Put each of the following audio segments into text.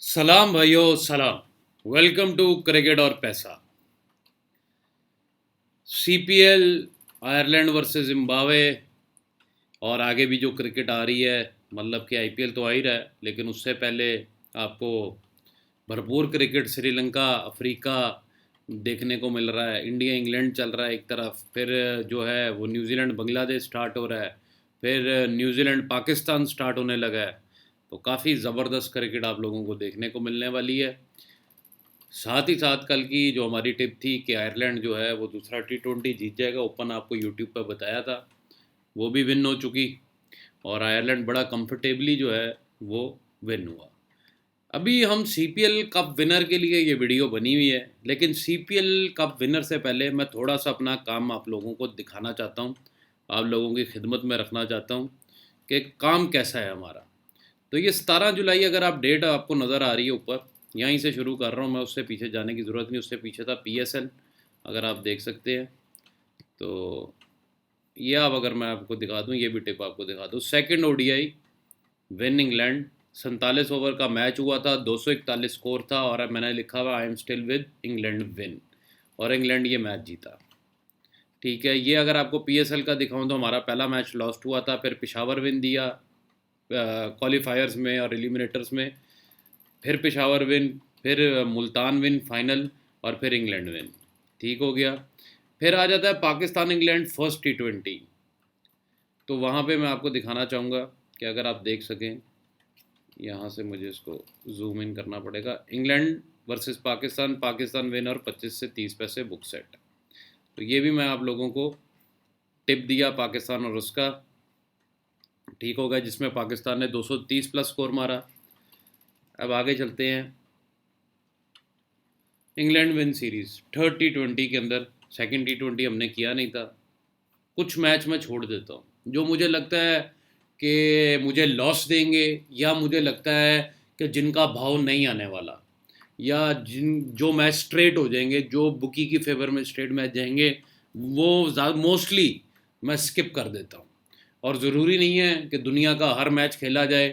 सलाम भाइयों सलाम। वेलकम टू क्रिकेट और पैसा। सीपीएल, आयरलैंड वर्सेस जिम्बाब्वे और आगे भी जो क्रिकेट आ रही है, मतलब कि आईपीएल तो आ ही रहा है, लेकिन उससे पहले आपको भरपूर क्रिकेट श्रीलंका अफ्रीका देखने को मिल रहा है। इंडिया इंग्लैंड चल रहा है एक तरफ, फिर जो है वो न्यूजीलैंड बांग्लादेश स्टार्ट हो रहा है, फिर न्यूजीलैंड पाकिस्तान स्टार्ट होने लगा है। तो काफ़ी ज़बरदस्त क्रिकेट आप लोगों को देखने को मिलने वाली है। साथ ही साथ कल की जो हमारी टिप थी कि आयरलैंड जो है वो दूसरा टी20 जीत जाएगा, ओपन आपको यूट्यूब पर बताया था, वो भी विन हो चुकी और आयरलैंड बड़ा कंफर्टेबली जो है वो विन हुआ। अभी हम सीपीएल कप विनर के लिए ये वीडियो बनी हुई है, लेकिन सीपीएल कप विनर से पहले मैं थोड़ा सा अपना काम आप लोगों को दिखाना चाहता हूँ, आप लोगों की खिदमत में रखना चाहता हूँ कि काम कैसा है हमारा। तो ये 17 जुलाई, अगर आप डेट आपको नज़र आ रही है ऊपर, यहीं से शुरू कर रहा हूँ मैं, उससे पीछे जाने की ज़रूरत नहीं। उससे पीछे था पीएसएल, अगर आप देख सकते हैं। तो ये अब अगर मैं आपको दिखा दूँ, ये भी टिप आपको दिखा दूँ, second ODI win England. 47 over का मैच हुआ था, 241 स्कोर था और अब मैंने लिखा हुआ I am still with England win, और इंग्लैंड ये मैच जीता। ठीक है, ये अगर आपको पीएसएल का दिखाऊं तो हमारा पहला मैच लॉस्ट हुआ था, फिर पेशावर विन दिया क्वालिफायर्स में और एलिमिनेटर्स में, फिर पेशावर विन, फिर मुल्तान विन फाइनल, और फिर इंग्लैंड विन। ठीक हो गया। फिर आ जाता है पाकिस्तान इंग्लैंड फर्स्ट टी20। तो वहाँ पे मैं आपको दिखाना चाहूँगा कि अगर आप देख सकें, यहाँ से मुझे इसको जूम इन करना पड़ेगा। England versus Pakistan, Pakistan win और 25 से 30 पैसे बुक सेट। तो ये भी मैं आप लोगों को टिप दिया पाकिस्तान और उसका, ठीक होगा, जिसमें पाकिस्तान ने 230 प्लस स्कोर मारा। अब आगे चलते हैं। इंग्लैंड विन सीरीज़ थर्ड टी20 के अंदर, सेकंड टी20 हमने किया नहीं था। कुछ मैच मैं छोड़ देता हूँ जो मुझे लगता है कि मुझे लॉस देंगे, या मुझे लगता है कि जिनका भाव नहीं आने वाला, या जिन जो मैच स्ट्रेट हो जाएंगे, जो बुकी की फेवर में स्ट्रेट मैच जाएंगे, वो मोस्टली मैं स्किप कर देता हूँ। और ज़रूरी नहीं है कि दुनिया का हर मैच खेला जाए,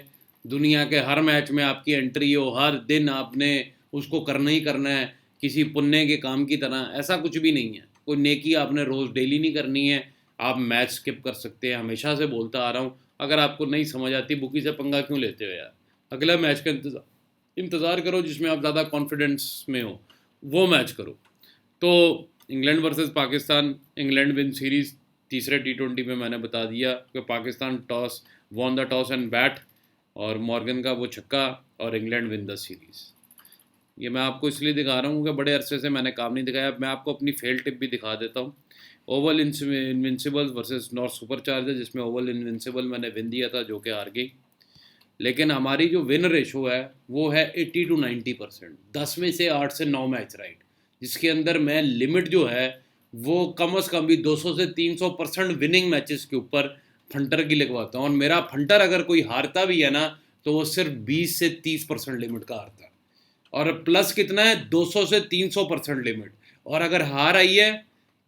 दुनिया के हर मैच में आपकी एंट्री हो, हर दिन आपने उसको करना ही करना है किसी पुण्य के काम की तरह। ऐसा कुछ भी नहीं है, कोई नेकी आपने रोज़ डेली नहीं करनी है। आप मैच स्किप कर सकते हैं, हमेशा से बोलता आ रहा हूँ। अगर आपको नहीं समझ आती, बुकी से पंगा क्यों लेते हो यार? अगला मैच का इंतज़ार करो जिसमें आप ज़्यादा कॉन्फिडेंस में हो, वो मैच करो। तो England versus Pakistan, England win series. तीसरे टी20 में मैंने बता दिया कि Pakistan toss won the toss and bat, और मॉर्गन का वो छक्का, और इंग्लैंड विन द सीरीज़। ये मैं आपको इसलिए दिखा रहा हूँ कि बड़े अरसे से मैंने काम नहीं दिखाया। मैं आपको अपनी फेल टिप भी दिखा देता हूँ। Oval invincible versus north super charger, जिसमें ओवल इनविंसिबल मैंने विन दिया था, जो कि हार गई। लेकिन हमारी जो विन रेशो है वो है 80 to 90%। 10 में से 8 से 9 मैच राइट, जिसके अंदर मैं लिमिट जो है वो कम अज़ कम भी 200 से 300% विनिंग मैचेस के ऊपर फंटर की लगवाता हूँ। और मेरा फंटर अगर कोई हारता भी है ना, तो वो सिर्फ 20 से 30% लिमिट का हारता है। और प्लस कितना है? 200 से 300% लिमिट। और अगर हार आई है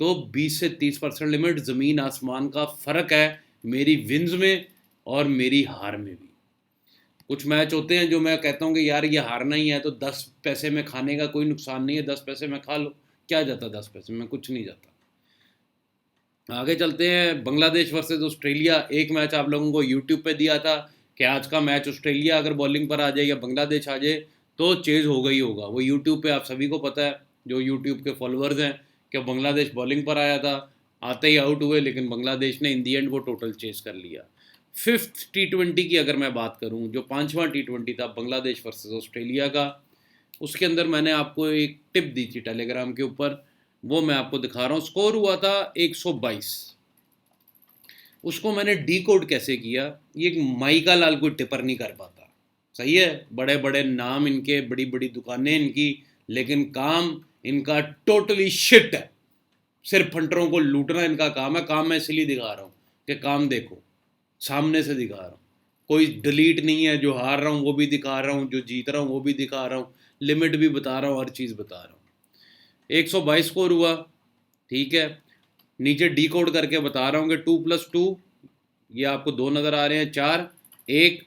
तो 20 से 30% लिमिट। ज़मीन आसमान का फ़र्क है मेरी विन्स में और मेरी हार में भी। कुछ मैच होते हैं जो मैं कहता हूँ कि यार ये हारना ही है, तो 10 पैसे में खाने का कोई नुकसान नहीं है, 10 पैसे में खा लो, क्या जाता 10 पैसे में? कुछ नहीं जाता। आगे चलते हैं। बांग्लादेश वर्सेस ऑस्ट्रेलिया, एक मैच आप लोगों को यूट्यूब पे दिया था कि आज का मैच ऑस्ट्रेलिया अगर बॉलिंग पर आ जाए या बांग्लादेश आ जाए तो चेज होगा ही होगा। वो यूट्यूब पे आप सभी को पता है, जो यूट्यूब के फॉलोअर्स हैं, कि बांग्लादेश बॉलिंग पर आया था, आते ही आउट हुए, लेकिन बांग्लादेश ने इन दी एंड वो टोटल चेज कर लिया। फिफ्थ टी20 की अगर मैं बात करूं, जो पांचवा टी20 था बांग्लादेश वर्सेस ऑस्ट्रेलिया का, उसके अंदर मैंने आपको एक टिप दी थी टेलीग्राम के ऊपर, वो मैं आपको दिखा रहा हूँ। स्कोर हुआ था 122। उसको मैंने डी कोड कैसे किया, ये माइका लाल कोई टिपर नहीं कर पाता। सही है, बड़े बड़े नाम इनके, बड़ी बड़ी दुकानें इनकी, लेकिन काम इनका टोटली शिट है। सिर्फ फंटरों को लूटना इनका काम है। काम मैं इसलिए दिखा रहा हूँ कि काम देखो, सामने से दिखा रहा हूँ, कोई डिलीट नहीं है। जो हार रहा हूँ वो भी दिखा रहा हूँ, जो जीत रहा हूँ वो भी दिखा रहा हूँ, लिमिट भी बता रहा हूँ, हर चीज़ बता रहा हूँ। 122 स्कोर हुआ, ठीक है। नीचे डी कोड करके बता रहा हूँ कि 2+2, ये आपको 2 नज़र आ रहे हैं, 4, 1,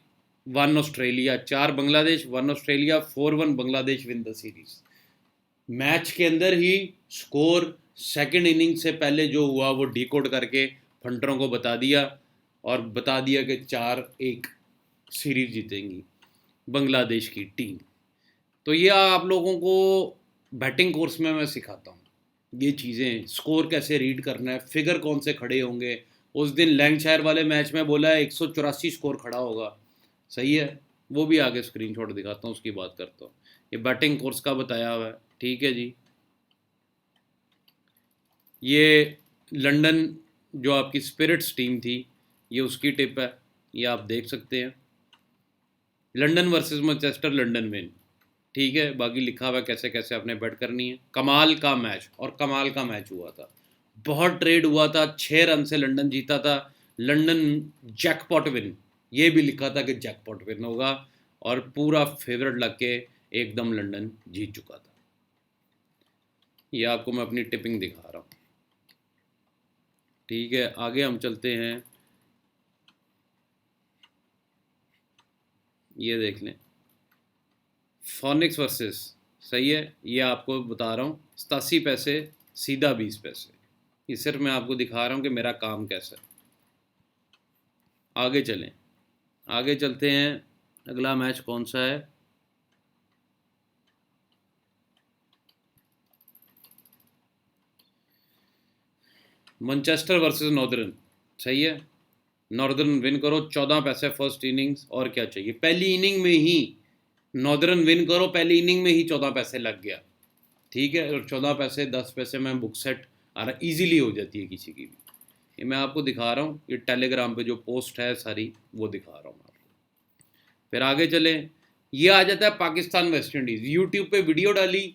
1 Australia, 4 Bangladesh, 1 Australia, 4-1 Bangladesh win the series. Match के अंदर ही स्कोर सेकंड इनिंग से पहले जो हुआ वो डिकोड करके फंटरों को बता दिया, और बता दिया कि 4-1 सीरीज जीतेंगी बांग्लादेश की टीम। तो ये आप लोगों को बैटिंग कोर्स में मैं सिखाता हूँ ये चीज़ें, स्कोर कैसे रीड करना है, फिगर कौन से खड़े होंगे। उस दिन लैंकशायर वाले मैच में बोला है 184 स्कोर खड़ा होगा, सही है, वो भी आगे स्क्रीनशॉट दिखाता हूँ, उसकी बात करता हूँ। ये बैटिंग कोर्स का बताया हुआ है, ठीक है जी। ये लंदन जो आपकी स्पिरिट्स टीम थी, ये उसकी टिप है, ये आप देख सकते हैं। London versus Manchester, London win, ठीक है। बाकी लिखा हुआ कैसे कैसे आपने बेट करनी है। कमाल का मैच, और कमाल का मैच हुआ था, बहुत ट्रेड हुआ था, 6 रन से लंदन जीता था। लंदन जैकपॉट विन, ये भी लिखा था कि जैकपॉट विन होगा, और पूरा फेवरेट लग के एकदम लंदन जीत चुका था। ये आपको मैं अपनी टिपिंग दिखा रहा हूँ, ठीक है। आगे हम चलते हैं, ये देख लें, फोनिक्स वर्सेस, सही है, ये आपको बता रहा हूँ, 87 पैसे सीधा 20 पैसे। ये सिर्फ मैं आपको दिखा रहा हूँ कि मेरा काम कैसा है। आगे चलें, आगे चलते हैं, अगला मैच कौन सा है। मैनचेस्टर वर्सेस नॉर्दर्न, सही है, नॉर्दर्न विन करो, 14 पैसे फर्स्ट इनिंग्स, और क्या चाहिए। पहली इनिंग में ही नॉर्दर्न विन करो, पहली इनिंग में ही 14 पैसे लग गया, ठीक है। और 14 पैसे 10 पैसे में बुक सेट ईजिली हो जाती है किसी की भी। ये मैं आपको दिखा रहा हूँ, ये टेलीग्राम पे जो पोस्ट है सारी वो दिखा रहा हूँ आपको। फिर आगे चलें, ये आ जाता है पाकिस्तान वेस्ट इंडीज़। यूट्यूब पे वीडियो डाली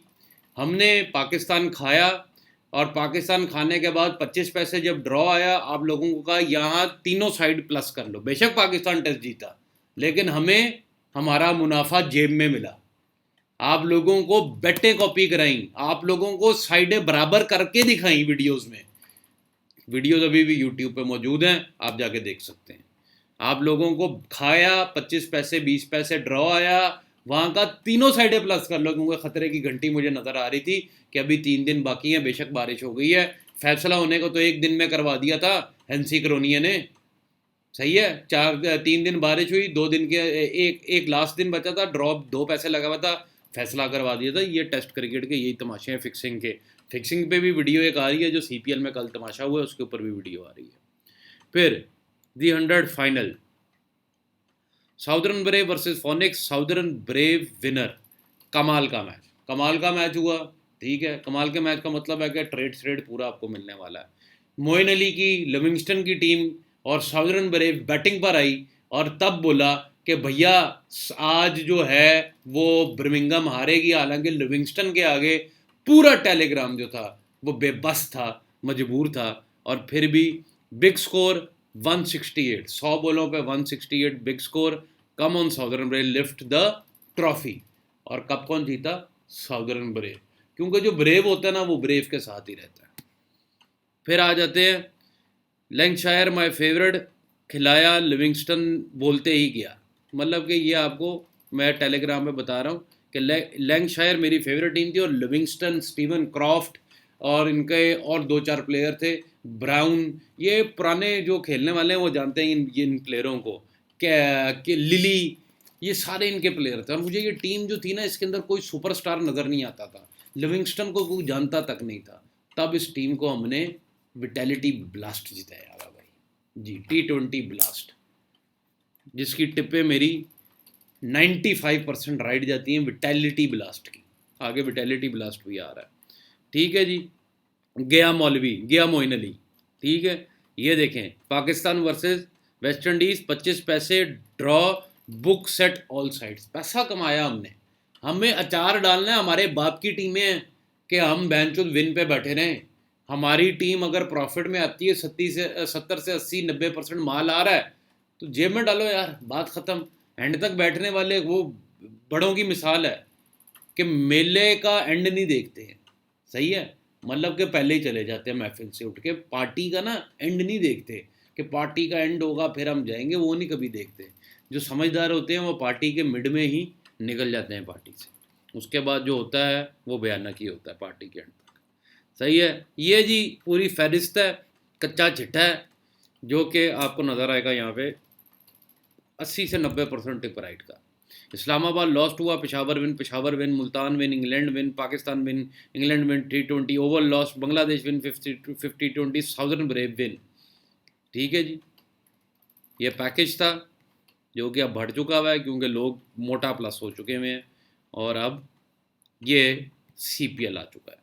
हमने, पाकिस्तान खाया, और पाकिस्तान खाने के बाद 25 पैसे जब ड्रॉ आया, आप लोगों को कहा यहाँ तीनों साइड प्लस कर लो। बेशक पाकिस्तान टेस्ट जीता, लेकिन हमें हमारा मुनाफा जेब में मिला। आप लोगों को बेटें कॉपी कराई, आप लोगों को साइडें बराबर करके दिखाई वीडियोस में। वीडियोस अभी भी यूट्यूब पे मौजूद हैं, आप जाके देख सकते हैं। आप लोगों को खाया, 25 पैसे 20 पैसे ड्रॉ आया, वहाँ का तीनों साइडें प्लस कर लो, क्योंकि खतरे की घंटी मुझे नज़र आ रही थी कि अभी 3 दिन बाकी हैं। बेशक बारिश हो गई है, फैसला होने को तो 1 दिन में करवा दिया था हेंसी करोनिया ने, सही है। 3 दिन बारिश हुई, 2 दिन के एक लास्ट दिन बचा था, ड्रॉप 2 पैसे लगा हुआ था, फैसला करवा दिया था। ये टेस्ट क्रिकेट के यही तमाशे हैं फिक्सिंग के। फिक्सिंग पे भी वीडियो एक आ रही है, जो CPL में कल तमाशा हुआ है उसके ऊपर भी वीडियो आ रही है। फिर दी 100 final, southern brave versus phoenix, southern brave winner. कमाल का मैच, कमाल का मैच हुआ, ठीक है। कमाल के मैच का मतलब है कि ट्रेड पूरा आपको मिलने वाला है। मोइन अली की लिविंगस्टन की टीम और साउदर्न ब्रेव बैटिंग पर आई, और तब बोला कि भैया आज जो है वो बर्मिंघम हारेगी। हालांकि लिविंगस्टन के आगे पूरा टेलीग्राम जो था वो बेबस था, मजबूर था, और फिर भी बिग स्कोर 168, 100 बॉलों पे 168 big score. Come on southern brave lift the trophy. और कप कौन जीता? साउदर्न ब्रेव, क्योंकि जो ब्रेव होता है ना वो ब्रेव के साथ ही रहता है। फिर आ जाते हैं लैंकशायर, माय फेवरेट, खिलाया लिविंगस्टन बोलते ही गया। मतलब कि ये आपको मैं टेलीग्राम में बता रहा हूँ कि लैंकशायर मेरी फेवरेट टीम थी, और लिविंगस्टन, स्टीवन क्रॉफ्ट, और इनके और 2-4 प्लेयर थे, ब्राउन, ये पुराने जो खेलने वाले हैं वो जानते हैं इन प्लेयरों को, कि लिली, ये सारे इनके प्लेयर थे। और मुझे ये टीम जो थी ना, इसके अंदर कोई सुपरस्टार नज़र नहीं आता था, लिविंगस्टन को कोई जानता तक नहीं था। तब इस टीम को हमने विटैलिटी ब्लास्ट जिताया हुआ भाई जी, T20 ब्लास्ट, जिसकी टिप्पे मेरी 95% राइट जाती हैं विटैलिटी ब्लास्ट की। आगे विटैलिटी ब्लास्ट भी आ रहा है, ठीक है जी। गया मौलवी, गया मोइन अली, ठीक है। ये देखें, पाकिस्तान वर्सेस वेस्ट इंडीज़, 25 पैसे draw, book set all sides. पैसा कमाया हमने, हमें अचार डालना है। हमारे बाप की टीमें हैं कि हम बैंचुल विन पे बैठे रहें। हमारी टीम अगर प्रॉफिट में आती है, 70 से 80-90% माल आ रहा है, तो जेब में डालो यार, बात ख़त्म। एंड तक बैठने वाले वो बड़ों की मिसाल है कि मेले का एंड नहीं देखते हैं, सही है। मतलब कि पहले ही चले जाते हैं महफिल से उठ के, पार्टी का ना एंड नहीं देखते कि पार्टी का एंड होगा फिर हम जाएंगे, वो नहीं कभी देखते। जो समझदार होते हैं वो पार्टी के मिड में ही निकल जाते हैं पार्टी से, उसके बाद जो होता है वो भयानक ही होता है पार्टी के अंत तक। सही है, ये जी पूरी फहरिस्त है, कच्चा चिट्ठा है, जो कि आपको नज़र आएगा यहाँ पे 80 से 90% टिप राइट का। इस्लामाबाद लॉस्ट हुआ, Peshawar win, Multan win, England win, Pakistan win, England win T20 over lost, Bangladesh win 50-20, southern brave win. ठीक है जी, ये पैकेज था जो कि अब बढ़ चुका हुआ है क्योंकि लोग मोटा प्लस हो चुके हुए हैं, और अब ये CPL आ चुका है।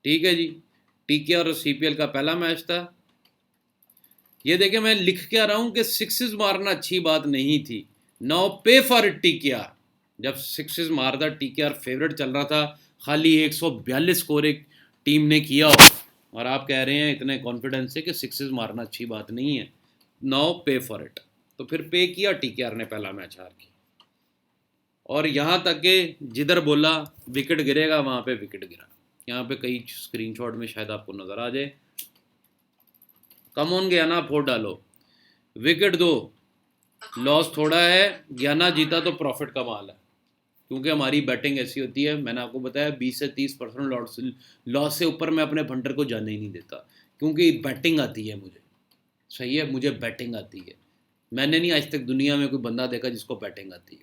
ठीक है जी, TKR और CPL का पहला मैच था। ये देखें, मैं लिख के आ रहा हूँ कि सिक्सेस मारना अच्छी बात नहीं थी, नाउ पे फॉर इट TKR। जब सिक्सेस मारता TKR फेवरेट चल रहा था, खाली 142 स्कोर एक टीम ने किया हो, और आप कह रहे हैं इतने कॉन्फिडेंस से कि सिक्सेस मारना अच्छी बात नहीं है, नाउ पे फॉर इट। तो फिर पे किया TKR ने पहला मैच हार के, और यहाँ तक कि जिधर बोला विकेट गिरेगा वहाँ पे विकेट गिरा। यहाँ पे कई स्क्रीनशॉट में शायद आपको नज़र आ जाए। कम ऑन गयाना 4 डालो, विकेट 2, लॉस थोड़ा है, गयाना जीता तो प्रॉफिट का माल है, क्योंकि हमारी बैटिंग ऐसी होती है, मैंने आपको बताया 20 से 30% लॉस से ऊपर मैं अपने फंटर को जाने ही नहीं देता, क्योंकि बैटिंग आती है मुझे। सही है, मुझे बैटिंग आती है। मैंने नहीं आज तक दुनिया में कोई बंदा देखा जिसको बैटिंग आती है।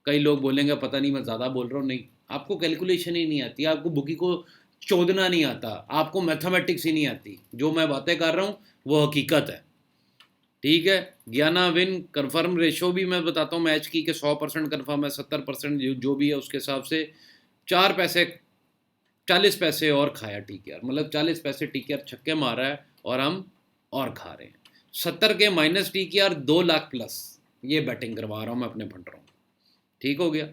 कई लोग बोलेंगे पता नहीं मैं ज़्यादा बोल रहा हूँ, नहीं, आपको कैलकुलेशन ही नहीं आती, आपको बुकी को चोदना नहीं आता, आपको मैथमेटिक्स ही नहीं आती। जो मैं बातें कर रहा हूँ वो हकीकत है। ठीक है, गयाना विन कंफर्म रेशो भी मैं बताता हूँ मैच की कि 100% कंफर्म है, 70% जो भी है उसके हिसाब से 4 पैसे 40 पैसे और खाया TKR, मतलब 40 पैसे TKR छक्के मार रहा है और हम और खा रहे हैं। 70 के माइनस TKR 2 लाख प्लस, ये बैटिंग करवा रहा हूँ मैं अपने भंटरों को। ठीक हो गया,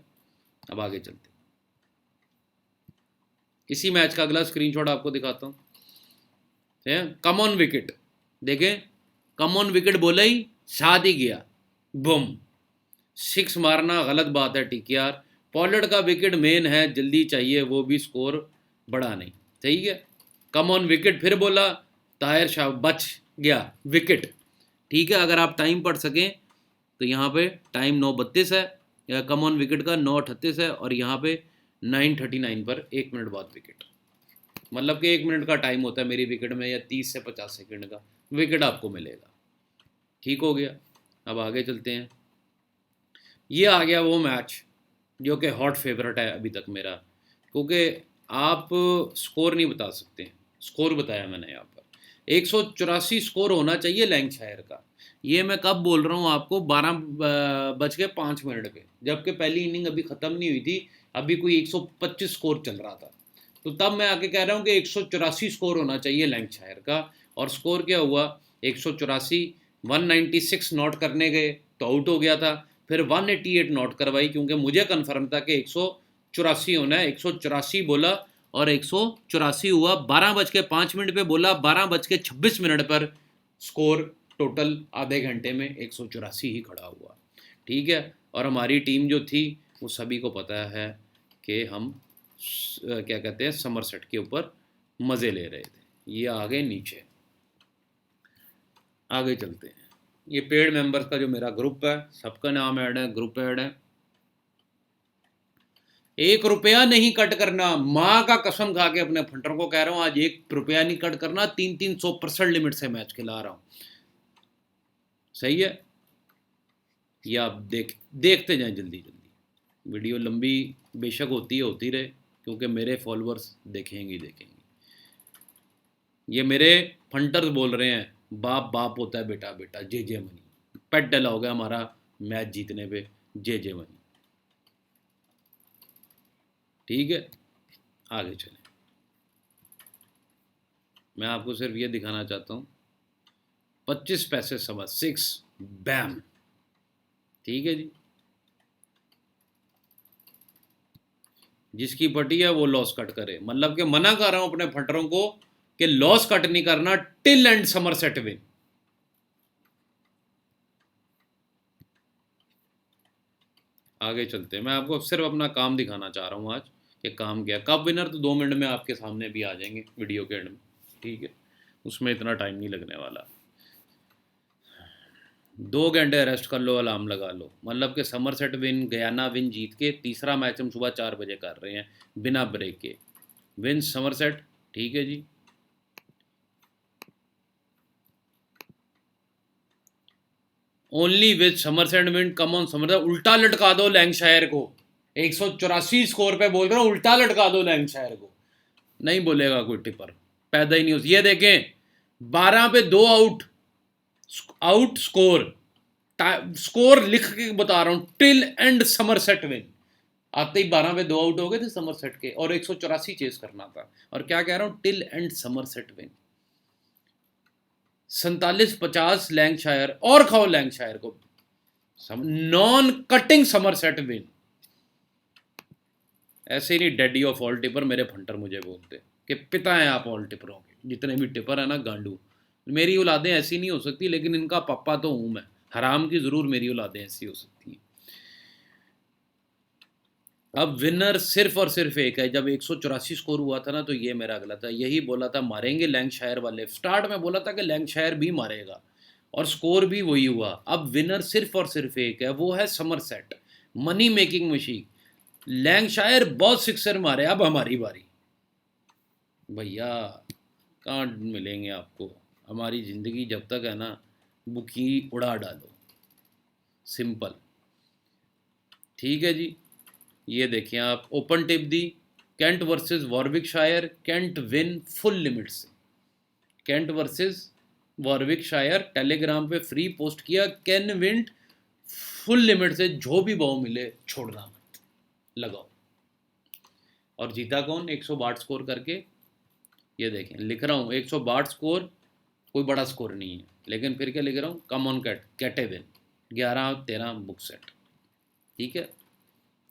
अब आगे चलते। इसी मैच का अगला स्क्रीनशॉट आपको दिखाता हूँ। कम ऑन विकेट, देखें, कम ऑन विकेट बोला ही साथ ही गया, बुम, 6 मारना गलत बात है TKR। पॉलर्ड का विकेट मेन है, जल्दी चाहिए, वो भी स्कोर बड़ा नहीं। ठीक है, कम ऑन विकेट फिर बोला, ताहिर शाह बच गया विकेट। ठीक है, अगर आप टाइम पढ़ सकें तो यहाँ पे टाइम 9:32 है, या कम ऑन विकेट का 9:38 है, और यहाँ पे 9:39 पर 1 मिनट बाद विकेट, मतलब कि 1 मिनट का टाइम होता है मेरी विकेट में, या 30 से 50 सेकंड का विकेट आपको मिलेगा। ठीक हो गया, अब आगे चलते हैं। ये आ गया वो मैच जो कि हॉट फेवरेट है अभी तक मेरा, क्योंकि आप स्कोर नहीं बता सकते, स्कोर बताया मैंने यहाँ पर 184 स्कोर होना चाहिए लैंकशायर का। ये मैं कब बोल रहा हूँ आपको, 12:05 पे, जबकि पहली इनिंग अभी ख़त्म नहीं हुई थी, अभी कोई 125 स्कोर चल रहा था, तो तब मैं आके कह रहा हूँ कि 184 स्कोर होना चाहिए लैंकशायर का। और स्कोर क्या हुआ, 184, 196 नॉट करने गए तो आउट हो गया था, फिर 188 नॉट करवाई क्योंकि मुझे कन्फर्म था कि 184 होना है, 184 बोला और 184 हुआ। 12:05 पे बोला, 12:26 पर स्कोर टोटल आधे घंटे में 184 ही खड़ा हुआ। ठीक है, और हमारी टीम जो थी वो सभी को पता है कि हम क्या कहते हैं, समरसेट के ऊपर मज़े ले रहे थे। ये आ गए नीचे, आगे चलते हैं। ये पेड मेंबर्स का जो मेरा ग्रुप है, सबका नाम ऐड है, ग्रुप ऐड है। 1 रुपया नहीं कट करना, माँ का कसम खा के अपने फंटर को कह रहा हूँ, आज 1 रुपया नहीं कट करना, 300% लिमिट से मैच खिला रहा हूँ। सही है, ये आप देखते जाएं जल्दी जल्दी। वीडियो लंबी बेशक होती रहे, क्योंकि मेरे फॉलोअर्स देखेंगे। ये मेरे फंटर्स बोल रहे हैं, बाप बाप होता है, बेटा बेटा, जे मनी। पेट डला हो गया हमारा मैच जीतने पे, जे मनी। ठीक है, आगे चलें। मैं आपको सिर्फ ये दिखाना चाहता हूँ, 25 पैसे सवा 6, बैम। ठीक है जी, जिसकी पटी है वो लॉस कट करे, मतलब कि मना कर रहा हूं अपने फंटरों को कि लॉस कट नहीं करना, टिल एंड समरसेट विन। आगे चलते हैं, मैं आपको सिर्फ अपना काम दिखाना चाह रहा हूं आज कि काम क्या। कप विनर तो 2 मिनट में आपके सामने भी आ जाएंगे वीडियो के एंड में। ठीक है, उसमें इतना टाइम नहीं लगने वाला। 2 घंटे रेस्ट कर लो, अलार्म लगा लो, मतलब कि समरसेट विन, गयाना विन जीत के तीसरा मैच हम सुबह 4 बजे कर रहे हैं बिना ब्रेक के। विन समरसेट, ठीक है जी। Only with Somerset win come on Somerset, उल्टा लटका दो लैंकशायर को। 184 स्कोर पे बोल रहा हूँ, उल्टा लटका दो लैंकशायर को। नहीं बोलेगा कोई टिपर, पैदा ही नहीं हो। ये देखें 12 पे 2 आउट, आउट स्कोर, स्कोर लिख के बता रहा हूं, टिल एंड समरसेट विन। आते ही 12 पे 2 आउट हो गए थे समरसेट के, और 184 चेस करना था। और क्या कह रहा हूं, till and Somerset win. 47-50 Lancashire, और खाओ लैंकशायर को। Non cutting Somerset win. ऐसे ही नहीं डैडी ऑफ ऑल टिपर मेरे फंटर मुझे बोलते कि पिता हैं आप ऑल टिपरों के, जितने भी टिपर है ना गांडू। मेरी औलादें ऐसी नहीं हो सकती, लेकिन इनका पापा तो हूं मैं। हराम की जरूर मेरी औलादें ऐसी हो सकती हैं। अब विनर सिर्फ और सिर्फ एक है। जब 184 स्कोर हुआ था ना, तो ये मेरा अगला था, यही बोला था मारेंगे लैंकशायर वाले। स्टार्ट में बोला था कि लैंकशायर भी मारेगा, और स्कोर भी वही हुआ। अब विनर सिर्फ और सिर्फ एक है, वो है Somerset, money making machine. Lancashire बहुत सिक्सर मारे, अब हमारी बारी। भैया कहाँ मिलेंगे आपको, हमारी ज़िंदगी जब तक है ना, बुकी उड़ा डालो, सिंपल। ठीक है जी। ये देखिए आप, ओपन टिप दी, Kent versus Warwickshire, Kent win full limit से। कैंट वर्सेस वॉरविकशायर, टेलीग्राम पे फ्री पोस्ट किया, कैन विन फुल लिमिट से, जो भी भाव मिले छोड़ना मत, लगाओ। और जीता कौन, 162 स्कोर करके। ये देखें लिख रहा हूँ 162 स्कोर, कोई बड़ा स्कोर नहीं है, लेकिन फिर क्या लिख रहा हूँ, come on Kent win 11-13 book set. ठीक है,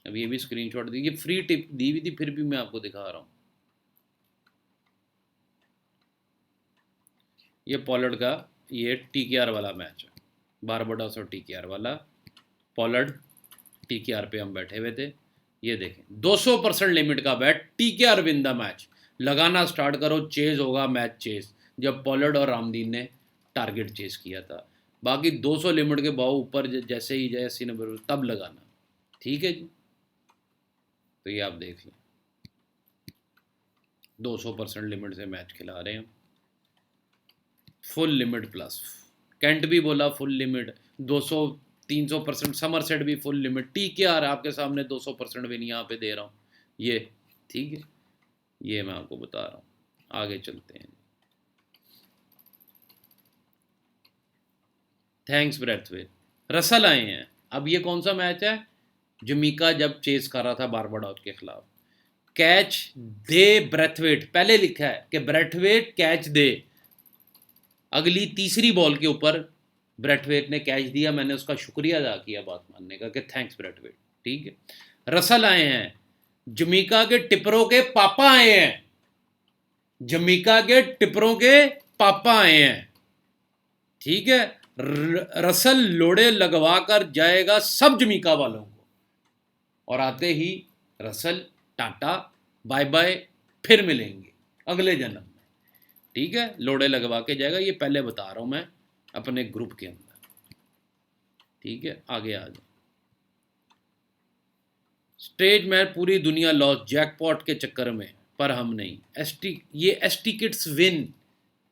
अब ये भी स्क्रीनशॉट दी, ये फ्री टिप दी हुई थी, फिर भी मैं आपको दिखा रहा हूँ। ये पॉलर्ड का ये TKR वाला मैच है, बारबाडोस और TKR वाला। पॉलर्ड TKR पे हम बैठे हुए थे। ये देखें 200% लिमिट का bat, TKR win the match. लगाना स्टार्ट करो, चेज होगा मैच चेज, जब पॉलर्ड और रामदीन ने टारगेट चेज किया था। बाकी 200 लिमिट के भाव ऊपर जैसे ही जैसे नंबर तब लगाना। ठीक है जी, तो ये आप देख लें, 200% लिमिट से मैच खिला रहे हैं, फुल लिमिट प्लस। कैंट भी बोला फुल लिमिट, 200-300% समरसेट भी फुल लिमिट, TKR आपके सामने 200% विन यहाँ पे दे रहा हूँ ये। ठीक है, ये मैं आपको बता रहा हूँ। आगे चलते हैं। थैंक्स ब्रैथवेट, रसल आए हैं। अब ये कौन सा मैच है, जमीका जब चेस कर रहा था बारबाडोस के खिलाफ। कैच दे ब्रैथवेट, पहले लिखा है कि ब्रैथवेट कैच दे। अगली तीसरी बॉल के ऊपर ब्रैथवेट ने कैच दिया, मैंने उसका शुक्रिया अदा किया बात मानने का कि थैंक्स ब्रैथवेट। ठीक है, रसल आए हैं, जमीका के टिपरों के पापा आए हैं। जमीका के टिपरों के पापा आए हैं। ठीक है, रसल लोड़े लगवा कर जाएगा सब जमीका वालों को, और आते ही रसल टाटा बाय बाय, फिर मिलेंगे अगले जन्म में। ठीक है, लोड़े लगवा के जाएगा, ये पहले बता रहा हूं मैं अपने ग्रुप के अंदर। ठीक है, आगे आ जाए। स्टेज में पूरी दुनिया लॉस जैकपॉट के चक्कर में, पर हम नहीं। ये एसटी किड्स विन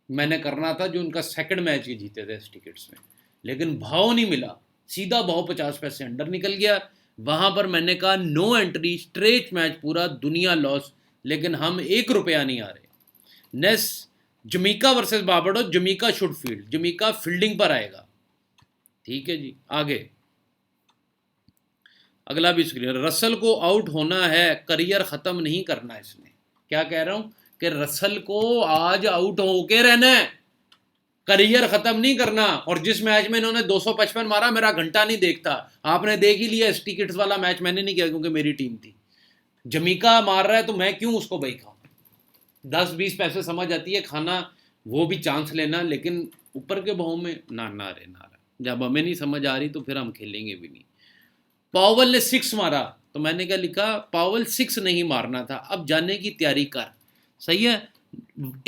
मैंने करना था, जो उनका सेकंड मैच ही जीते थे एसटी किड्स में, लेकिन भाव नहीं मिला, सीधा भाव 50 पैसे अंडर निकल गया। वहां पर मैंने कहा नो एंट्री, स्ट्रेट मैच पूरा दुनिया लॉस, लेकिन हम 1 रुपया नहीं आ रहे। Next Jamaica versus Barbados, Jamaica should field, Jamaica fielding पर आएगा। ठीक है जी, आगे अगला भी स्क्रीन। रसल को आउट होना है, करियर खत्म नहीं करना इसने। क्या कह रहा हूं कि रसल को आज आउट होके रहना है, करियर खत्म नहीं करना। और जिस मैच में इन्होंने 255 मारा, मेरा घंटा नहीं देखता, आपने देख ही लिया। एसटी किड्स वाला मैच मैंने नहीं किया क्योंकि मेरी टीम थी। जमीका मार रहा है तो मैं क्यों उसको भाई खाऊं, 10-20 पैसे समझ आती है खाना, वो भी चांस लेना, लेकिन ऊपर के भाव में ना ना रे ना। जब हमें नहीं समझ आ रही तो फिर हम खेलेंगे भी नहीं। पावल ने 6 मारा, तो मैंने क्या लिखा, पावल 6 नहीं मारना था, अब जाने की तैयारी कर। सही है,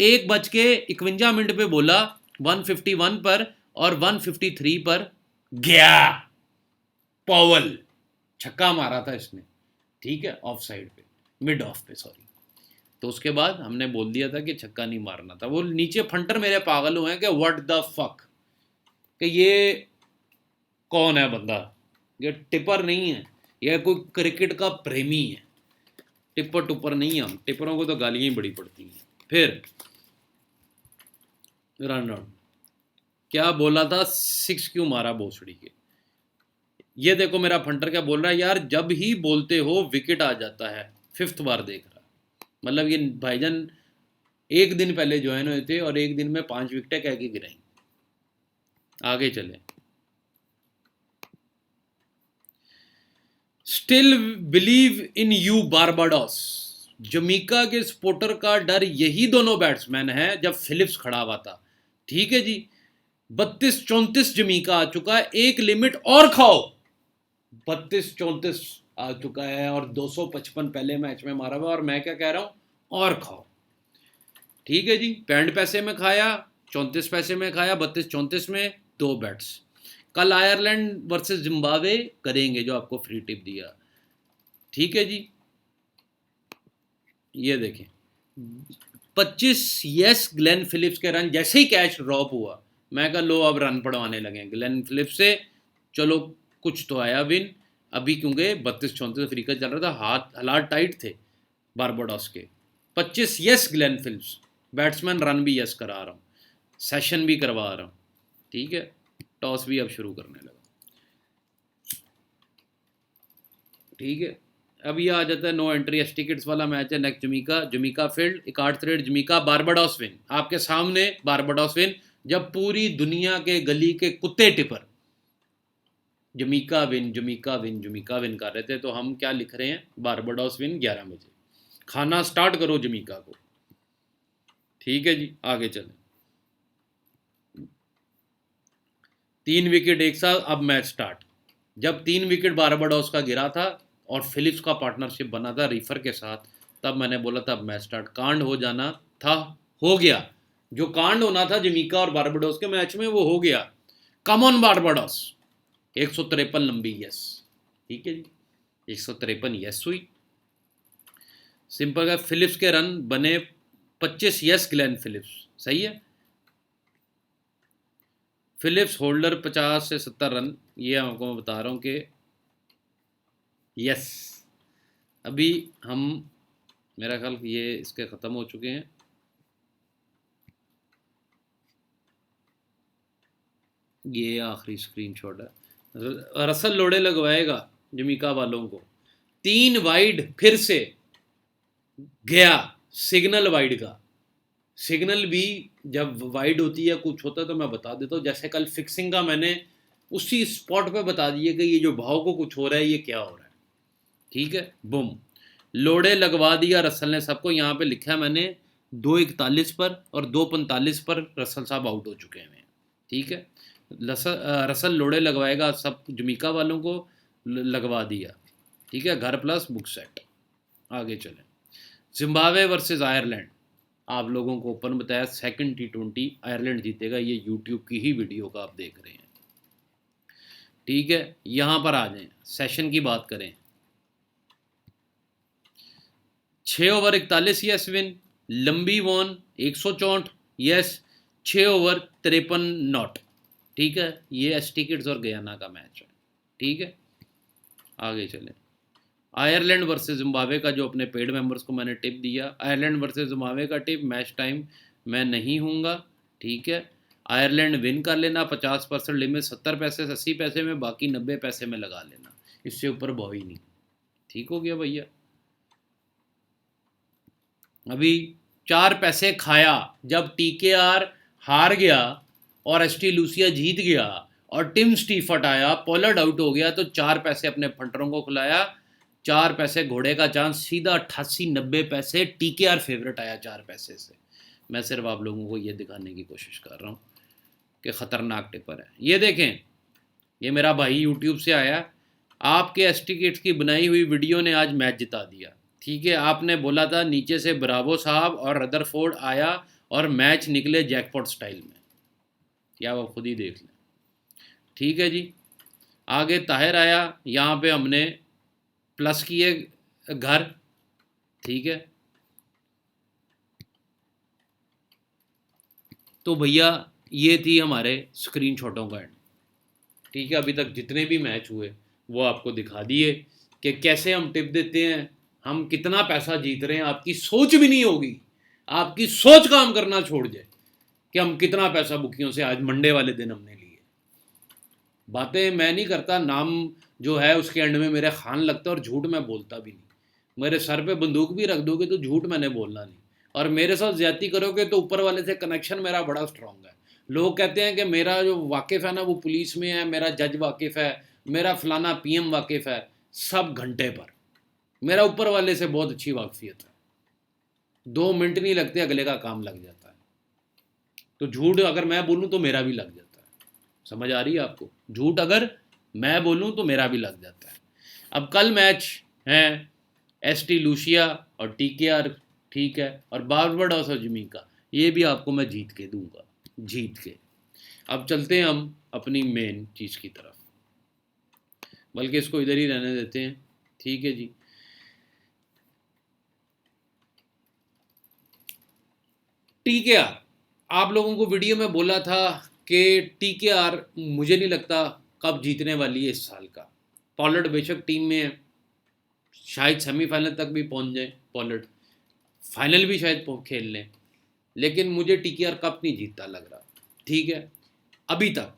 1:51 पे बोला 151 पर और 153 पर गया, पॉवल छक्का मारा था इसने, ठीक है, ऑफ साइड पे, मिड ऑफ पे सॉरी। तो उसके बाद हमने बोल दिया था कि छक्का नहीं मारना था। वो नीचे फंटर मेरे पागल हुए हैं कि व्हाट द फक, कि ये कौन है बंदा, ये टिपर नहीं है, यह कोई क्रिकेट का प्रेमी है, टिपर टुपर नहीं, हम टिपरों को तो गालियां ही बड़ी पड़ती हैं। फिर रन आउट, क्या बोला था, 6 क्यों मारा भोसड़ी के। ये देखो मेरा फंटर क्या बोल रहा है, यार जब ही बोलते हो विकेट आ जाता है, 5th बार देख रहा, मतलब ये भाईजान एक दिन पहले ज्वाइन हुए थे और एक दिन में 5 विकेटें कह के गिराई। आगे चले, still believe in you Barbados, Jamaica के सपोर्टर का डर यही दोनों बैट्समैन हैं जब फिलिप्स खड़ा हुआ था, ठीक है जी। 32-34 जमीका आ चुका है, एक लिमिट और खाओ, 32-34 आ चुका है और 255 पहले मैच में मारा हुआ, और मैं क्या कह रहा हूं, और खाओ, ठीक है जी। 65 पैसे में खाया, 34 पैसे में खाया, 32-34 में 2 बैट्स। कल आयरलैंड वर्सेस जिम्बाब्वे करेंगे जो आपको फ्री टिप दिया, ठीक है जी। ये देखें 25 यस ग्लेन फिलिप्स के रन, जैसे ही कैच ड्रॉप हुआ मैं कहा लो अब रन पड़वाने लगे ग्लेन फिलिप्स से, चलो कुछ तो आया विन। अभी क्योंकि 32-34 फ्री का चल रहा था, हालात टाइट थे बारबाडोस के। 25 yes Glenn Phillips, batsman run भी यस करा रहा हूँ, सेशन भी करवा रहा हूँ, ठीक है। टॉस भी अब शुरू करने लगा, ठीक है। अब ये आ जाता है नो एंट्री एस टिकट्स वाला मैच है, नेक्स्ट जमीका फील्ड, इकार्ड थ्रेड जमीका, बारबाडोस विन, आपके सामने बारबाडोस विन। जब पूरी दुनिया के गली के कुत्ते टिपर जमीका विन जमीका विन जमीका विन कर रहे थे, तो हम क्या लिख रहे हैं, बारबाडोस विन 11 बजे, खाना स्टार्ट करो जमीका को, ठीक है जी। आगे चलें, 3 विकेट एक साथ, अब मैच स्टार्ट। जब 3 विकेट बारबाडोस का गिरा था और फिलिप्स का पार्टनरशिप बना था रीफर के साथ, तब मैंने बोला था अब मैच स्टार्ट, कांड हो जाना था, हो गया, जो कांड होना था जमीका और बारबाडोस के मैच में वो हो गया। कम ऑन बारबाडोस, 153 लंबी यस, ठीक है जी, 153 यस हुई, सिंपल है। फिलिप्स के रन बने 25 यस ग्लेन फिलिप्स, सही है। फिलिप्स होल्डर 50 से 70 रन, ये आपको मैं बता रहा हूँ कि यस। अभी हम, मेरा ख्याल ये इसके ख़त्म हो चुके हैं, ये आखिरी स्क्रीनशॉट है। रसल लोड़े लगवाएगा जमीका वालों को, 3 वाइड फिर से गया, सिग्नल वाइड का, सिग्नल भी जब वाइड होती है कुछ होता है तो मैं बता देता हूँ, जैसे कल फिक्सिंग का मैंने उसी स्पॉट पे बता दिया कि ये जो भाव को कुछ हो रहा है ये क्या हो रहा है, ठीक है। बुम, लोड़े लगवा दिया रसल ने सबको, यहाँ पे लिखा है मैंने 2:41 पर और 2:45 पर रसल साहब आउट हो चुके हैं, ठीक है। रसल लोड़े लगवाएगा सब जमीका वालों को, लगवा दिया, ठीक है, घर प्लस बुक सेट। आगे चलें, जिम्बाब्वे वर्सेस आयरलैंड, आप लोगों को ओपन बताया, सेकंड T20 आयरलैंड जीतेगा, ये यूट्यूब की ही वीडियो का आप देख रहे हैं, ठीक है। यहाँ पर आ जाएं, सेशन की बात करें, 6 ओवर 41 यस विन, लंबी वॉन 164 यस, 6 ओवर 53 नॉट, ठीक है। ये एस टिकट्स और गयाना का मैच है, ठीक है। आगे चलें, आयरलैंड वर्सेस जिम्बाब्वे का जो अपने पेड मेंबर्स को मैंने टिप दिया, आयरलैंड वर्सेस जिम्बाब्वे का टिप, मैच टाइम मैं नहीं हूँगा, ठीक है। आयरलैंड विन कर लेना, 50% लिमिट, 70 पैसे 80 पैसे में, बाकी 90 पैसे में लगा लेना, इससे ऊपर भाव ही नहीं, ठीक हो गया भैया। अभी 4 पैसे खाया जब TKR हार गया और ST लूसिया जीत गया और टिम स्टीफर्ट आया, पोलर्ड आउट हो गया, तो 4 पैसे अपने फंटरों को खिलाया, 4 पैसे घोड़े का चांस, सीधा 88-90 पैसे, TKR फेवरेट आया 4 पैसे से। मैं सिर्फ आप लोगों को ये दिखाने की कोशिश कर रहा हूँ कि ख़तरनाक टिपर है। ये देखें, ये मेरा भाई यूट्यूब से आया, आपके एस टिकट्स की बनाई हुई वीडियो ने आज मैच जिता दिया, ठीक है। आपने बोला था नीचे से ब्रावो साहब और रदरफोर्ड आया और मैच निकले जैकपॉट स्टाइल में, या वो खुद ही देख लें, ठीक है जी। आगे ताहिर आया, यहाँ पे हमने प्लस किए घर, ठीक है। तो भैया ये थी हमारे स्क्रीनशॉटों का एंड, ठीक है। अभी तक जितने भी मैच हुए वो आपको दिखा दिए कि कैसे हम टिप देते हैं, हम कितना पैसा जीत रहे हैं। आपकी सोच भी नहीं होगी, आपकी सोच काम करना छोड़ जाए कि हम कितना पैसा बुकियों से आज मंडे वाले दिन हमने लिए। बातें मैं नहीं करता, नाम जो है उसके एंड में मेरे खान लगता है, और झूठ मैं बोलता भी नहीं। मेरे सर पे बंदूक भी रख दोगे तो झूठ मैंने बोलना नहीं, और मेरे साथ ज्यादती करोगे तो ऊपर वाले से कनेक्शन मेरा बड़ा स्ट्रांग है। लोग कहते हैं कि मेरा जो वाकिफ़ है ना वो पुलिस में है, मेरा जज वाकिफ़ है, मेरा फलाना पीएम वाकिफ़ है, सब घंटे पर। मेरा ऊपर वाले से बहुत अच्छी वाकफियत है, 2 मिनट नहीं लगते अगले का काम लग जाता है। तो झूठ अगर मैं बोलूँ तो मेरा भी लग जाता है, समझ आ रही है आपको? झूठ अगर मैं बोलूँ तो मेरा भी लग जाता है। अब कल मैच है एसटी लूसिया और टीकेआर, ठीक है, और बारबाडोस और जमीका, ये भी आपको मैं जीत के दूंगा, जीत के। अब चलते हैं हम अपनी मेन चीज़ की तरफ, बल्कि इसको इधर ही रहने देते हैं, ठीक है जी। टीकेआर, आप लोगों को वीडियो में बोला था कि टीकेआर मुझे नहीं लगता कब जीतने वाली है इस साल का। पॉलर्ड बेशक टीम में है, शायद सेमीफाइनल तक भी पहुंच जाए पॉलर्ड, फाइनल भी शायद खेल लें, लेकिन मुझे टीकेआर कप नहीं जीतता लग रहा, ठीक है, अभी तक।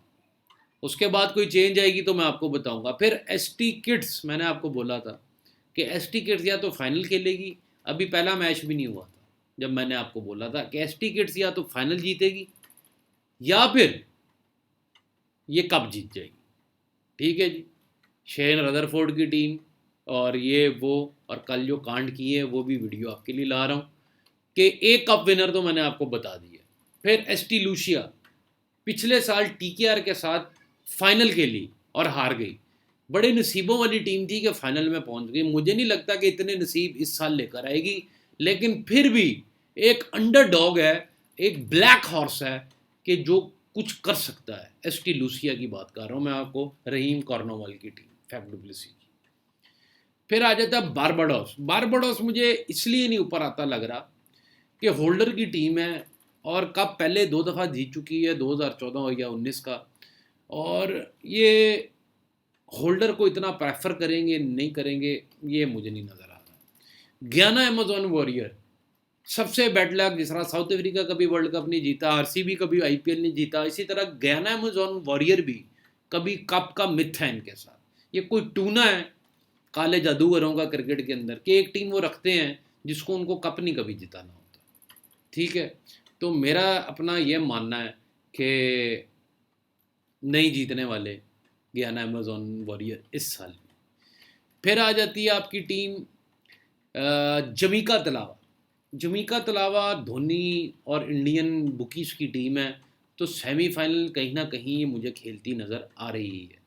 उसके बाद कोई चेंज आएगी तो मैं आपको बताऊंगा। फिर एसटी किड्स, मैंने आपको बोला था कि एसटी किड्स या तो फाइनल खेलेगी, अभी पहला मैच भी नहीं हुआ था जब मैंने आपको बोला था कि एसटी किड्स या तो फाइनल जीतेगी या फिर ये कप जीत जाएगी, ठीक है जी। शेन रदरफोर्ड की टीम और ये वो, और कल जो कांड किए वो भी वीडियो आपके लिए ला रहा हूँ कि एक कप विनर तो मैंने आपको बता दिया। फिर एसटी लूसिया पिछले साल टीकेआर के साथ फाइनल खेली और हार गई, बड़े नसीबों वाली टीम थी कि फाइनल में पहुंच गई। मुझे नहीं लगता कि इतने नसीब इस साल लेकर आएगी, लेकिन फिर भी एक अंडरडॉग है, एक ब्लैक हॉर्स है कि जो कुछ कर सकता है। एसटी लूसिया की बात कर रहा हूँ मैं आपको, रहीम कॉर्नोवाल की टीम, फैफ डुप्लेसी की। फिर आ जाता है बारबाडोस। बारबाडोस मुझे इसलिए नहीं ऊपर आता लग रहा कि होल्डर की टीम है और कप पहले 2 दफ़ा जीत चुकी है, 2014 या 19 का, और ये होल्डर को इतना प्रेफर करेंगे नहीं करेंगे ये मुझे नहीं नज़र आ रहा। गयाना अमेजोन वॉरियर सबसे बैड लक, जिस तरह साउथ अफ्रीका कभी वर्ल्ड कप नहीं जीता, आरसीबी कभी आईपीएल नहीं जीता, इसी तरह गयाना अमेजोन वॉरियर भी कभी कप का मिथ है इनके साथ। ये कोई टूना है काले जादूगरों का क्रिकेट के अंदर कि एक टीम वो रखते हैं जिसको उनको कप नहीं कभी जिताना होता, ठीक है। तो मेरा अपना ये मानना है कि नहीं जीतने वाले गयाना अमेजोन वॉरियर इस साल। फिर आ जाती है आपकी टीम जमीका तलावा। जमीका तलावा धोनी और इंडियन बुकीज़ की टीम है, तो सेमीफाइनल कहीं ना कहीं मुझे खेलती नज़र आ रही है,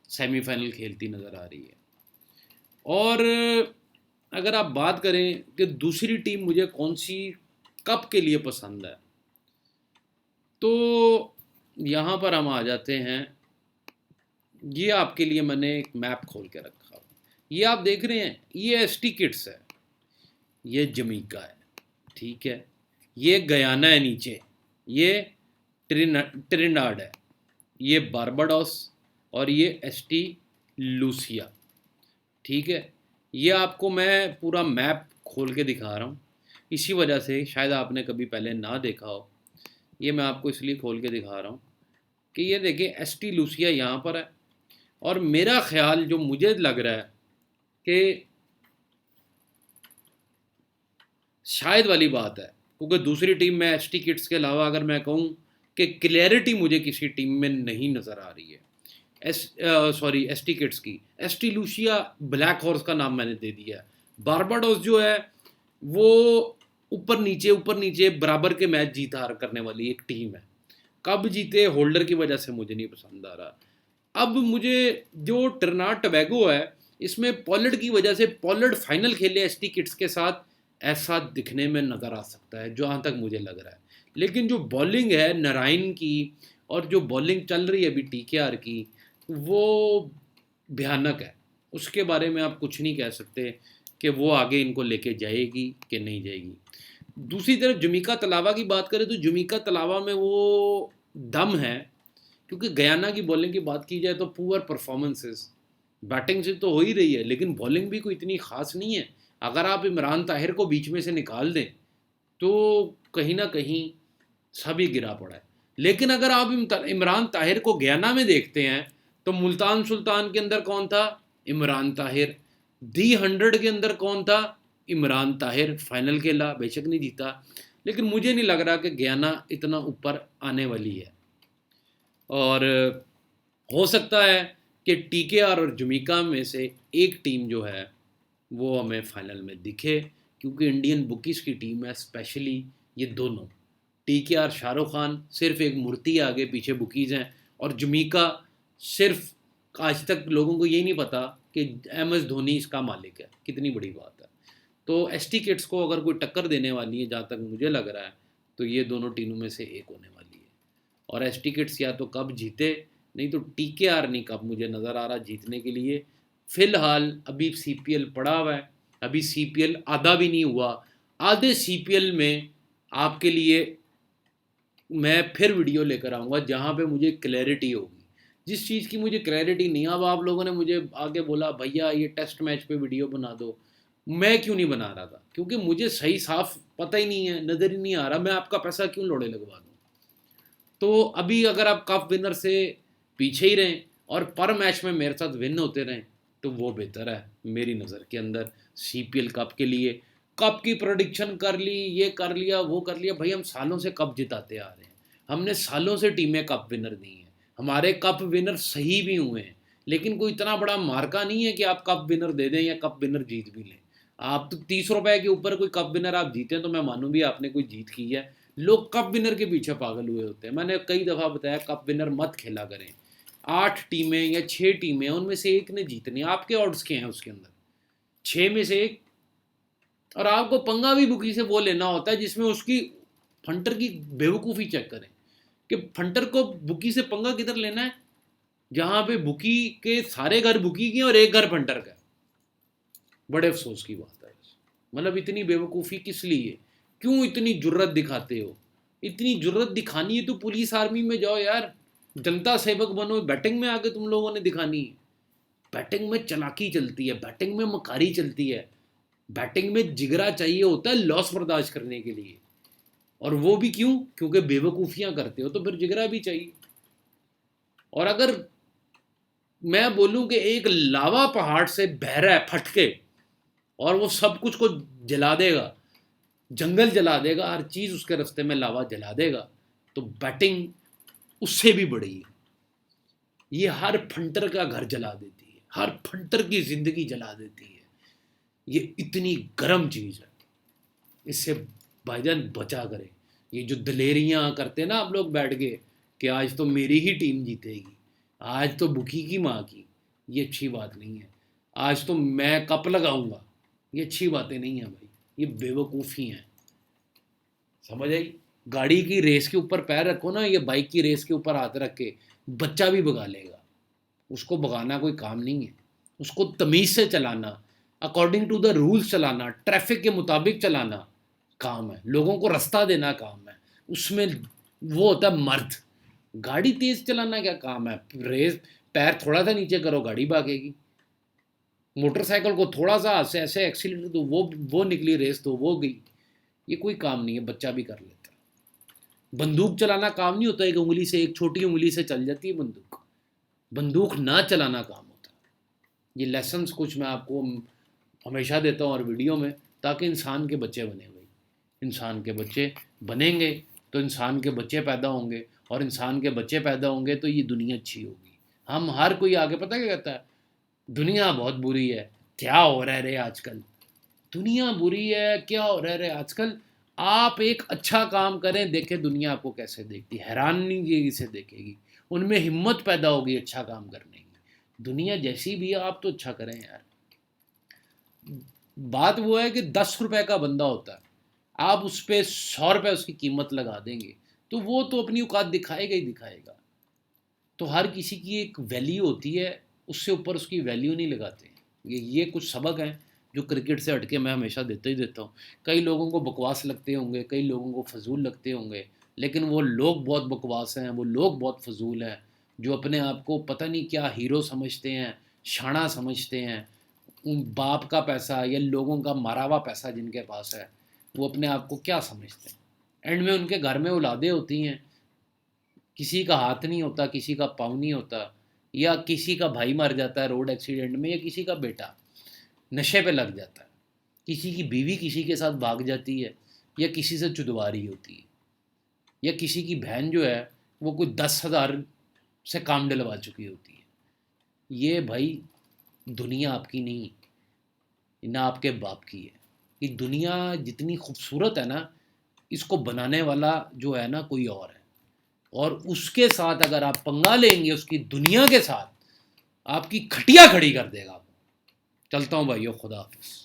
सेमीफाइनल खेलती नज़र आ रही है। और अगर आप बात करें कि दूसरी टीम मुझे कौन सी कप के लिए पसंद है, तो यहाँ पर हम आ जाते हैं। ये आपके लिए मैंने एक मैप खोल के रखा, ये आप देख रहे हैं, ये एसटी किड्स है, ये जमीका है, ठीक है, ये गयाना है नीचे, ये ट्रिनिडाड है, ये बारबाडोस, और ये एसटी लूसिया, ठीक है। ये आपको मैं पूरा मैप खोल के दिखा रहा हूँ, इसी वजह से शायद आपने कभी पहले ना देखा हो, ये मैं आपको इसलिए खोल के दिखा रहा हूँ कि ये देखिए एसटी लूसिया यहाँ पर है। और मेरा ख्याल जो मुझे लग रहा है कि शायद वाली बात है, क्योंकि दूसरी टीम में एसटी किड्स के अलावा अगर मैं कहूँ कि क्लैरिटी मुझे किसी टीम में नहीं नज़र आ रही है, सॉरी एसटी किड्स की, एसटी लूसिया ब्लैक हॉर्स का नाम मैंने दे दिया है। बारबाडोस जो है वो ऊपर नीचे बराबर के मैच जीत हार करने वाली एक टीम है, कब जीते होल्डर की वजह से मुझे नहीं पसंद आ रहा। अब मुझे जो ट्रिनिडाद टोबैगो है, इसमें पॉलर्ड की वजह से, पॉलर्ड फाइनल खेले एसटी किड्स के साथ, ऐसा दिखने में नज़र आ सकता है जहाँ तक मुझे लग रहा है। लेकिन जो बॉलिंग है नारायण की, और जो बॉलिंग चल रही है अभी टीकेआर की, वो भयानक है। उसके बारे में आप कुछ नहीं कह सकते कि वो आगे इनको लेके जाएगी कि नहीं जाएगी। दूसरी तरफ जमीका तलावा की बात करें तो जमीका तलावा में वो दम है, क्योंकि गयाना की बॉलिंग की बात की जाए तो पुअर परफॉर्मेंसेस, बैटिंग से तो हो ही रही है लेकिन बॉलिंग भी कोई इतनी खास नहीं है। अगर आप इमरान ताहिर को बीच में से निकाल दें तो कहीं ना कहीं सभी गिरा पड़ा है। लेकिन अगर आप इमरान ताहिर को गयाना में देखते हैं तो मुल्तान सुल्तान के अंदर कौन था? इमरान ताहिर। दी 100 के अंदर कौन था? इमरान ताहिर। फाइनल खेला, बेशक नहीं जीता, लेकिन मुझे नहीं लग रहा कि गयाना इतना ऊपर आने वाली है। और हो सकता है कि टीकेआर और जमीका में से एक टीम जो है वो हमें फाइनल में दिखे, क्योंकि इंडियन बुकीज़ की टीम है, स्पेशली ये दोनों टीकेआर शाहरुख खान सिर्फ एक मूर्ति आगे पीछे बुकीज़ हैं, और जमीका सिर्फ आज तक लोगों को यही नहीं पता कि MS धोनी इसका मालिक है। कितनी बड़ी बात है। तो ST किड्स को अगर कोई टक्कर देने वाली है, जहाँ तक मुझे लग रहा है, तो ये दोनों टीमों में से एक होने वाली है। और ST किड्स या तो कब जीते, नहीं तो TKR नहीं कब मुझे नज़र आ रहा जीतने के लिए। फ़िलहाल अभी CPL पड़ा हुआ है, अभी CPL आधा भी नहीं हुआ। आधे CPL में आपके लिए मैं फिर वीडियो लेकर आऊँगा जहाँ पे मुझे क्लैरिटी होगी। जिस चीज़ की मुझे क्लैरिटी नहीं, अब आप लोगों ने मुझे आगे बोला भैया ये टेस्ट मैच पे वीडियो बना दो, मैं क्यों नहीं बना रहा था? क्योंकि मुझे सही साफ पता ही नहीं है, नज़र ही नहीं आ रहा, मैं आपका पैसा क्यों लोड़े लगवा दूँ। तो अभी अगर आप कप विनर से पीछे ही रहें और पर मैच में मेरे साथ विन होते रहें तो वो बेहतर है मेरी नज़र के अंदर। CPL कप के लिए कप की प्रोडिक्शन कर ली, ये कर लिया, वो कर लिया, भाई हम सालों से कप जिताते आ रहे हैं, हमने सालों से टीमें कप विनर दी हैं, हमारे कप विनर सही भी हुए हैं, लेकिन कोई इतना बड़ा मार्का नहीं है कि आप कप विनर दे दें या कप विनर जीत भी लें। आप तो 30 रुपए के ऊपर कोई कप विनर आप जीते तो मैं मानूँ भी आपने कोई जीत की है। लोग कप विनर के पीछे पागल हुए होते हैं। मैंने कई दफ़ा बताया कप विनर मत खेला करें। 8 टीमें या 6 टीमें, उनमें से एक ने जीतनी, आपके ऑड्स के हैं उसके अंदर, 6 में से 1। और आपको पंगा भी बुकी से वो लेना होता है जिसमें उसकी फंटर की बेवकूफ़ी चेक करें कि फंटर को बुकी से पंगा किधर लेना है, जहाँ पे बुकी के सारे घर बुकी के और एक घर फंटर का। बड़े अफसोस की बात है। मतलब इतनी बेवकूफ़ी किस लिए? क्यों इतनी जुर्रत दिखाते हो? इतनी जुर्रत दिखानी है तो पुलिस आर्मी में जाओ यार, जनता सेवक बनो। बैटिंग में आके तुम लोगों ने दिखानी है। बैटिंग में चालाकी चलती है, बैटिंग में मकारी चलती है, बैटिंग में जिगरा चाहिए होता है लॉस बर्दाश्त करने के लिए। और वो भी क्यों? क्योंकि बेवकूफ़ियाँ करते हो तो फिर जिगरा भी चाहिए। और अगर मैं बोलूँ कि एक लावा पहाड़ से बह रहा है फटके और वो सब कुछ को जला देगा, जंगल जला देगा, हर चीज़ उसके रास्ते में लावा जला देगा, तो बैटिंग उससे भी बड़ी है। ये हर फंटर का घर जला देती है, हर फंटर की ज़िंदगी जला देती है। ये इतनी गर्म चीज़ है, इससे भाईजान बचा करें। ये जो दलेरियाँ करते हैं ना आप लोग बैठ के कि आज तो मेरी ही टीम जीतेगी, आज तो बुकी की माँ की, ये अच्छी बात नहीं है। आज तो मैं कप लगाऊंगा, ये अच्छी बातें नहीं है भाई, ये बेवकूफ़ी हैं। समझ आई? गाड़ी की रेस के ऊपर पैर रखो ना, ये बाइक की रेस के ऊपर हाथ रख के बच्चा भी भगा लेगा। उसको भगाना कोई काम नहीं है, उसको तमीज़ से चलाना, अकॉर्डिंग टू द रूल्स चलाना, ट्रैफिक के मुताबिक चलाना काम है, लोगों को रास्ता देना काम है। उसमें वो होता है मर्द। गाड़ी तेज़ चलाना क्या काम है? रेस पैर थोड़ा सा नीचे करो गाड़ी भागेगी। मोटरसाइकिल को थोड़ा सा ऐसे ऐसे एक्सीलेटर दो, वो निकली रेस तो वो गई। ये कोई काम नहीं है, बच्चा भी कर लेता है। बंदूक चलाना काम नहीं होता, एक उंगली से, एक छोटी उंगली से चल जाती है बंदूक। बंदूक ना चलाना काम होता है। ये लेसन्स कुछ मैं आपको हमेशा देता हूँ और वीडियो में, ताकि इंसान के बच्चे बने भाई। इंसान के बच्चे बनेंगे तो इंसान के बच्चे पैदा होंगे, और इंसान के बच्चे पैदा होंगे तो ये दुनिया अच्छी होगी। हम हर कोई आगे पता क्या कहता है? दुनिया बहुत बुरी है, क्या हो रहा है रे आजकल, दुनिया बुरी है, क्या हो रहा है रे आजकल। आप एक अच्छा काम करें, देखें दुनिया आपको कैसे देखती, हैरानी से देखेगी, उनमें हिम्मत पैदा होगी अच्छा काम करने की। दुनिया जैसी भी है आप तो अच्छा करें यार। बात वो है कि 10 रुपए का बंदा होता है, आप उस पर 100 रुपये उसकी कीमत लगा देंगे तो वो तो अपनी औकात दिखाएगा ही दिखाएगा। तो हर किसी की एक वैल्यू होती है, उससे ऊपर उसकी वैल्यू नहीं लगाते। ये कुछ सबक हैं जो क्रिकेट से हटके मैं हमेशा देता ही देता हूँ। कई लोगों को बकवास लगते होंगे, कई लोगों को फजूल लगते होंगे, लेकिन वो लोग बहुत बकवास हैं, वो लोग बहुत फजूल हैं जो अपने आप को पता नहीं क्या हीरो समझते हैं, शाना समझते हैं। उन बाप का पैसा या लोगों का मारा हुआ पैसा जिनके पास है, वो अपने आप को क्या समझते हैं। एंड में उनके घर में औलादें होती हैं, किसी का हाथ नहीं होता, किसी का पाँव नहीं होता, या किसी का भाई मर जाता है रोड एक्सीडेंट में, या किसी का बेटा नशे पे लग जाता है, किसी की बीवी किसी के साथ भाग जाती है, या किसी से चुदवा रही होती है, या किसी की बहन जो है वो कोई 10,000 से काम डलवा चुकी होती है। ये भाई दुनिया आपकी नहीं, ना आपके बाप की है। ये दुनिया जितनी खूबसूरत है ना, इसको बनाने वाला जो है ना कोई और है, और उसके साथ अगर आप पंगा लेंगे, उसकी दुनिया के साथ, आपकी खटिया खड़ी कर देगा। चलता हूँ भाइयों, खुदा हाफिज़।